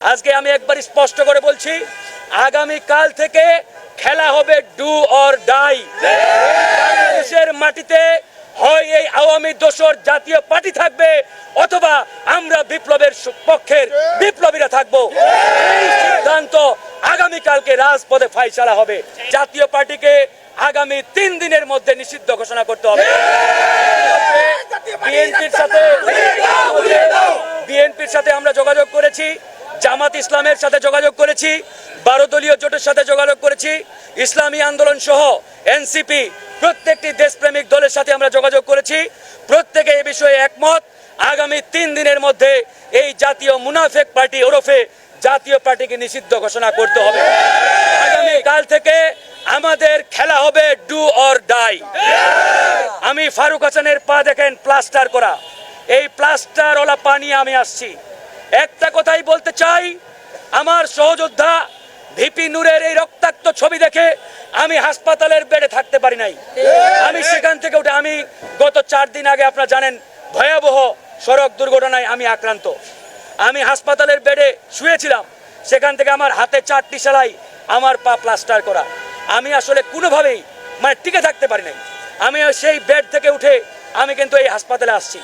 আজকে আমি একবার স্পষ্ট করে বলছি, আগামী কাল থেকে খেলা হবে ডু অর ডাই। বাংলাদেশের মাটিতে হয় এই আওয়ামী দোসর জাতীয় পার্টি থাকবে, অথবা আমরা বিপ্লবের পক্ষের বিপ্লবীরা থাকবো। এই সিদ্ধান্ত আগামীকালকে রাজপথে ফাইসালা হবে। জাতীয় পার্টিকে আগামী 3 দিনের মধ্যে নিষিদ্ধ ঘোষণা করতে হবে। বিএনপির সাথে আমরা যোগাযোগ করেছি, জামাত ইসলামের সাথে যোগাযোগ করেছি, 12 দলীয় জোটের সাথে যোগাযোগ করেছি, ইসলামী আন্দোলন সহ এনসিপি প্রত্যেকটি দেশপ্রেমিক দলের সাথে আমরা যোগাযোগ করেছি। প্রত্যেকে এই বিষয়ে একমত। আগামী 3 দিনের মধ্যে এই জাতীয় মুনাফেক পার্টি ওরফে জাতীয় পার্টিকে নিষিদ্ধ ঘোষণা করতে হবে। আগামী কাল থেকে আমাদের খেলা হবে ডু অর ডাই। আমি ফারুক হাসানের পা দেখেন প্লাস্টার করা, এই প্লাস্টার ওলা পা নিয়ে আমি আসছি। একটা কথাই বলতে চাই, আমার সহযোদ্ধা ভিপি নূরের এই রক্তাক্ত ছবি দেখে আমি হাসপাতালের বেডে থাকতে পারি নাই। আমি সেখান থেকে উঠে, আমি গত 4 দিন আগে আপনারা জানেন ভয়াবহ সড়ক দুর্ঘটনায় আমি আক্রান্ত। আমি হাসপাতালের বেডে শুয়েছিলাম, সেখান থেকে আমার হাতে 4টি সেলাই, আমার পা প্লাস্টার করা। আমি আসলে কোনোভাবেই টিকে থাকতে পারি নাই। আমি সেই বেড থেকে উঠে আমি কিন্তু এই হাসপাতালে আসছি।